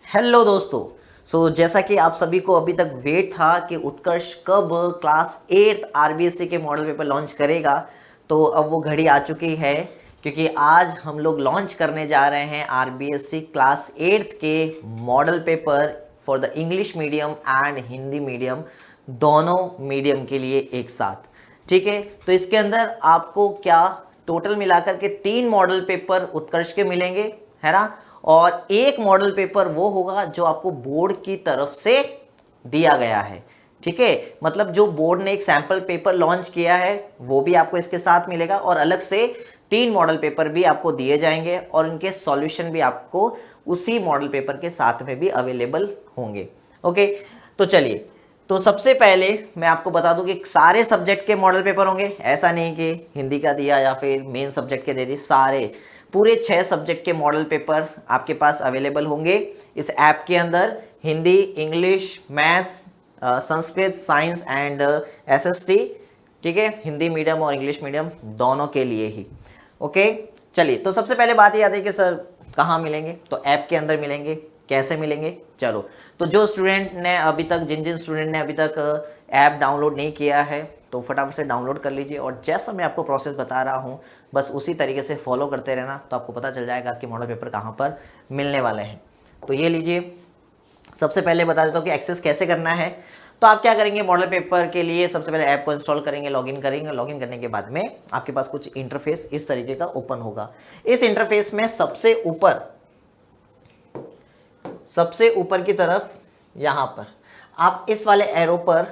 Hello दोस्तों। जैसा कि आप सभी को अभी तक वेट था कि उत्कर्ष कब क्लास 8 आरबीएससी के मॉडल पेपर लॉन्च करेगा, तो अब वो घड़ी आ चुकी है क्योंकि आज हम लोग लॉन्च करने जा रहे हैं आरबीएससी क्लास 8 के model paper for the English medium and Hindi medium, दोनों मीडियम के लिए एक साथ। ठीक है, तो इसके अंदर आपको क्या टोटल मिलाकर के 3 मॉडल पेपर उत्कर्ष के मिलेंगे, है ना। और एक मॉडल पेपर वो होगा जो आपको बोर्ड की तरफ से दिया गया है। ठीक है, मतलब जो बोर्ड ने एक सैंपल पेपर लॉन्च किया है वो भी आपको इसके साथ मिलेगा और अलग से 3 मॉडल पेपर भी आपको दिए जाएंगे और उनके सॉल्यूशन भी आपको उसी मॉडल पेपर के साथ में भी अवेलेबल होंगे। ओके, तो चलिए, तो सबसे पहले मैं आपको बता दूं कि सारे सब्जेक्ट के मॉडल पेपर होंगे। ऐसा नहीं कि हिंदी का दिया या फिर मेन सब्जेक्ट के दे दिए, सारे पूरे 6 सब्जेक्ट के मॉडल पेपर आपके पास अवेलेबल होंगे इस ऐप के अंदर। Hindi, English, maths, Sanskrit, science and SST. ठीक है, हिंदी मीडियम और इंग्लिश मीडियम दोनों के लिए ही। ओके, चलिए, तो सबसे पहले बात ये आती है कि सर कहाँ मिलेंगे, तो ऐप के अंदर मिलेंगे। कैसे मिलेंगे, चलो, तो जो स्टूडेंट ने अभी तक जिन स्टूडेंट ने अभी तक ऐप डाउनलोड नहीं किया है तो फटाफट से डाउनलोड कर लीजिए और जैसा मैं आपको प्रोसेस बता रहा हूँ बस उसी तरीके से फॉलो करते रहना, तो आपको पता चल जाएगा कि मॉडल पेपर कहाँ पर मिलने वाले हैं। तो ये लीजिए, सबसे पहले बता देता हूँ कि एक्सेस कैसे करना है। तो आप क्या करेंगे, मॉडल पेपर के लिए सबसे पहले ऐप को इंस्टॉल करेंगे, लॉगिन करेंगे। लॉगिन करने के बाद में आपके पास कुछ इंटरफेस इस तरीके का ओपन होगा। इस इंटरफेस में सबसे ऊपर की तरफ यहाँ पर आप इस वाले एरो पर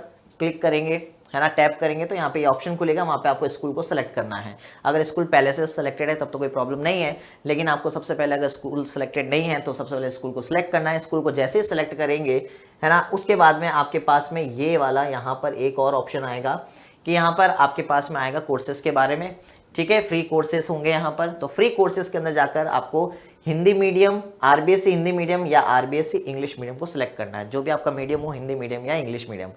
क्लिक करेंगे, है ना, टैप करेंगे तो यहाँ पे ये ऑप्शन खुलेगा। वहाँ पे आपको स्कूल को सेलेक्ट करना है। अगर स्कूल पहले से सेलेक्टेड है तब तो कोई प्रॉब्लम नहीं है, लेकिन आपको सबसे पहले अगर स्कूल सेलेक्टेड नहीं है तो सबसे पहले स्कूल को सिलेक्ट करना है। स्कूल को जैसे ही सेलेक्ट करेंगे, है ना, उसके बाद में आपके पास में ये वाला यहाँ पर एक और ऑप्शन आएगा कि यहाँ पर आपके पास में आएगा कोर्सेज के बारे में। ठीक है, फ्री कोर्सेज होंगे यहाँ पर। तो फ्री कोर्सेज के अंदर जाकर आपको Hindi medium, RBSC Hindi medium या आरबीएससी इंग्लिश मीडियम को सिलेक्ट करना है, जो भी आपका मीडियम हो, हिंदी मीडियम या इंग्लिश मीडियम।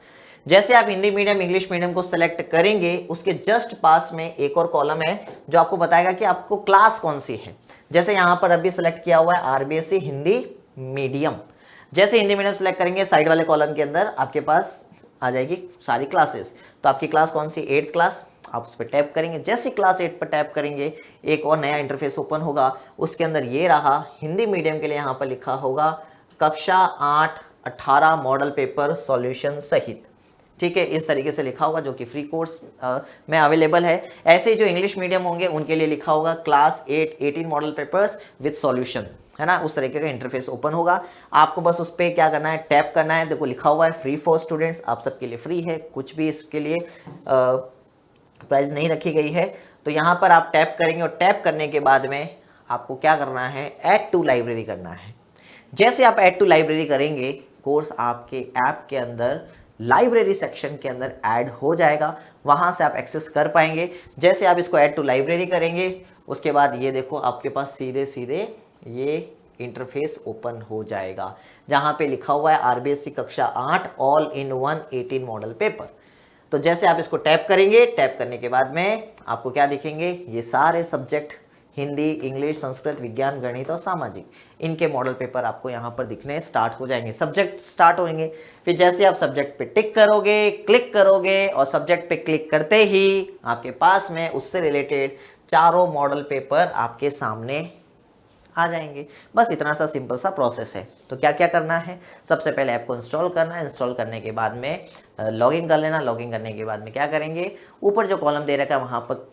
जैसे आप हिंदी मीडियम इंग्लिश मीडियम को सिलेक्ट करेंगे, उसके जस्ट पास में एक और कॉलम है जो आपको बताएगा कि आपको क्लास कौन सी है। जैसे यहाँ पर अभी सिलेक्ट किया हुआ है आरबीएससी हिंदी मीडियम। जैसे हिंदी मीडियम सिलेक्ट करेंगे, साइड वाले कॉलम के अंदर आपके पास आ जाएगी सारी क्लासेस। तो आपकी क्लास कौन सी, 8th क्लास, आप उस पर टैप करेंगे। जैसे क्लास 8 पर टैप करेंगे एक और नया इंटरफेस ओपन होगा। उसके अंदर ये रहा, हिंदी मीडियम के लिए यहाँ पर लिखा होगा कक्षा 8-18 मॉडल पेपर सॉल्यूशन सहित। ठीक है, इस तरीके से लिखा होगा, जो कि फ्री कोर्स में अवेलेबल है। ऐसे जो इंग्लिश मीडियम होंगे उनके लिए लिखा होगा class 8 18 model papers with solution, है ना। उस तरीके का इंटरफेस ओपन होगा। आपको बस उस पर क्या करना है, टैप करना है। देखो लिखा हुआ है फ्री फॉर स्टूडेंट्स, आप सबके लिए फ्री है, कुछ भी इसके लिए प्राइस नहीं रखी गई है। तो यहाँ पर आप टैप करेंगे और टैप करने के बाद में आपको क्या करना है, ऐड टू लाइब्रेरी करना है। जैसे आप ऐड टू लाइब्रेरी करेंगे, कोर्स आपके ऐप के अंदर लाइब्रेरी सेक्शन के अंदर ऐड हो जाएगा, वहाँ से आप एक्सेस कर पाएंगे। जैसे आप इसको ऐड टू लाइब्रेरी करेंगे, उसके बाद ये देखो आपके पास सीधे सीधे ये इंटरफेस ओपन हो जाएगा, जहाँ पे लिखा हुआ है आरबीएससी कक्षा 8 all in one 18 model paper. तो जैसे आप इसको टैप करेंगे, टैप करने के बाद में आपको क्या दिखेंगे, ये सारे सब्जेक्ट हिंदी, इंग्लिश, संस्कृत, विज्ञान, गणित और सामाजिक, इनके मॉडल पेपर आपको यहाँ पर दिखने स्टार्ट हो जाएंगे। सब्जेक्ट स्टार्ट होंगे। फिर जैसे आप सब्जेक्ट पे टिक करोगे, क्लिक करोगे और सब्जेक्ट पे क्लिक करते ही आपके पास में उससे रिलेटेड चारों मॉडल पेपर आपके सामने आ जाएंगे। बस इतना सा सिंपल सा प्रोसेस है। तो क्या क्या करना है, सबसे पहले ऐप को इंस्टॉल करना है। इंस्टॉल करने के बाद में लॉगिन कर लेना। लॉगिन करने के बाद में क्या करेंगे, ऊपर जो कॉलम दे रखा है वहाँ पर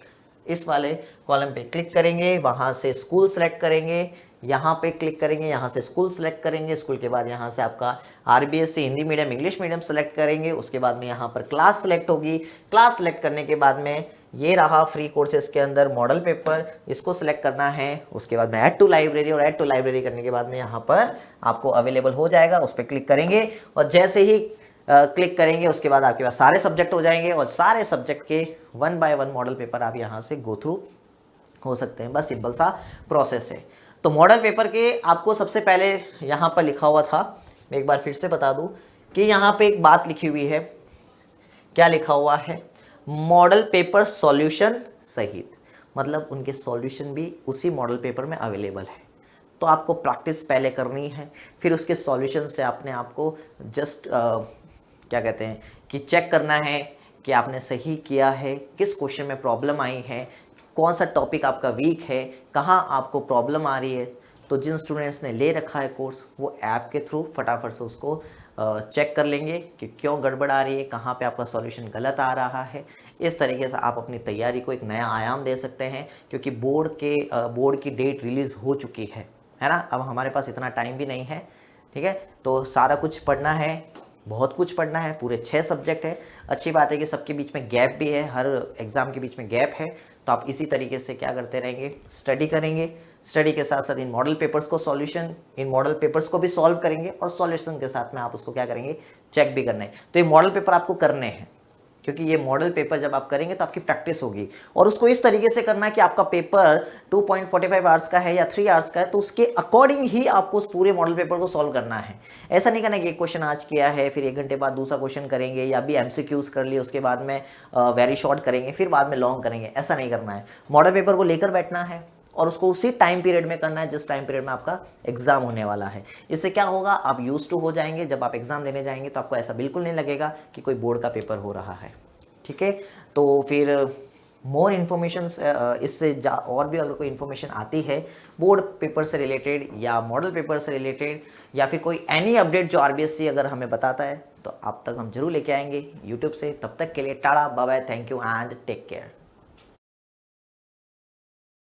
इस वाले कॉलम पे क्लिक करेंगे, वहाँ से स्कूल सेलेक्ट करेंगे, यहाँ पे क्लिक करेंगे, यहाँ से स्कूल सेलेक्ट करेंगे। स्कूल के बाद यहाँ से आपका RBSC Hindi medium English medium select करेंगे। उसके बाद में यहाँ पर क्लास सेलेक्ट होगी। क्लास सेलेक्ट करने के बाद में ये रहा फ्री कोर्सेज के अंदर मॉडल पेपर, इसको सिलेक्ट करना है। उसके बाद में ऐड टू लाइब्रेरी, और ऐड टू लाइब्रेरी करने के बाद में यहाँ पर आपको अवेलेबल हो जाएगा, उस पर क्लिक करेंगे और जैसे ही क्लिक करेंगे उसके बाद आपके पास सारे सब्जेक्ट हो जाएंगे और सारे सब्जेक्ट के 1 बाय 1 मॉडल पेपर आप यहाँ से गो थ्रू हो सकते हैं। बस सिंपल सा प्रोसेस है। तो मॉडल पेपर के आपको सबसे पहले यहाँ पर लिखा हुआ था, मैं एक बार फिर से बता दूँ कि यहाँ पे एक बात लिखी हुई है। क्या लिखा हुआ है, मॉडल पेपर सॉल्यूशन सहित, मतलब उनके सॉल्यूशन भी उसी मॉडल पेपर में अवेलेबल है। तो आपको प्रैक्टिस पहले करनी है, फिर उसके सॉल्यूशन से अपने आप को जस्ट क्या कहते हैं कि चेक करना है कि आपने सही किया है, किस क्वेश्चन में प्रॉब्लम आई है, कौन सा टॉपिक आपका वीक है, कहाँ आपको प्रॉब्लम आ रही है। तो जिन स्टूडेंट्स ने ले रखा है कोर्स वो ऐप के थ्रू फटाफट से उसको चेक कर लेंगे कि क्यों गड़बड़ आ रही है, कहाँ पे आपका सॉल्यूशन गलत आ रहा है। इस तरीके से आप अपनी तैयारी को एक नया आयाम दे सकते हैं, क्योंकि बोर्ड की डेट रिलीज़ हो चुकी है ना। अब हमारे पास इतना टाइम भी नहीं है, ठीक है। तो सारा कुछ पढ़ना है, बहुत कुछ पढ़ना है, पूरे 6 सब्जेक्ट है। अच्छी बात है कि सबके बीच में गैप भी है, हर एग्ज़ाम के बीच में गैप है। तो आप इसी तरीके से क्या करते रहेंगे, स्टडी करेंगे, स्टडी के साथ साथ इन मॉडल पेपर्स को भी सॉल्व करेंगे, और सॉल्यूशन के साथ में आप उसको क्या करेंगे, चेक भी करना है। तो ये मॉडल पेपर आपको करने हैं, क्योंकि ये मॉडल पेपर जब आप करेंगे तो आपकी प्रैक्टिस होगी, और उसको इस तरीके से करना है कि आपका पेपर 2.45 आवर्स का है या 3 आवर्स का है, तो उसके अकॉर्डिंग ही आपको उस पूरे मॉडल पेपर को सॉल्व करना है। ऐसा नहीं करना कि एक क्वेश्चन आज किया है, फिर 1 घंटे बाद दूसरा क्वेश्चन करेंगे, या भी एमसीक्यूज कर लिए, उसके बाद में वेरी शॉर्ट करेंगे, फिर बाद में लॉन्ग करेंगे। ऐसा नहीं करना है। मॉडल पेपर को लेकर बैठना है और उसको उसी टाइम पीरियड में करना है जिस टाइम पीरियड में आपका एग्जाम होने वाला है। इससे क्या होगा, आप यूज टू हो जाएंगे। जब आप एग्जाम देने जाएंगे तो आपको ऐसा बिल्कुल नहीं लगेगा कि कोई बोर्ड का पेपर हो रहा है, ठीक है। तो फिर मोर इन्फॉर्मेशन इससे और भी अगर कोई इन्फॉर्मेशन आती है बोर्ड पेपर से रिलेटेड या मॉडल पेपर से रिलेटेड, या फिर कोई एनी अपडेट जो आरबीएससी अगर हमें बताता है, तो आप तक हम जरूर लेके आएंगे यूट्यूब से। तब तक के लिए ta ta bye bye, thank you and take care.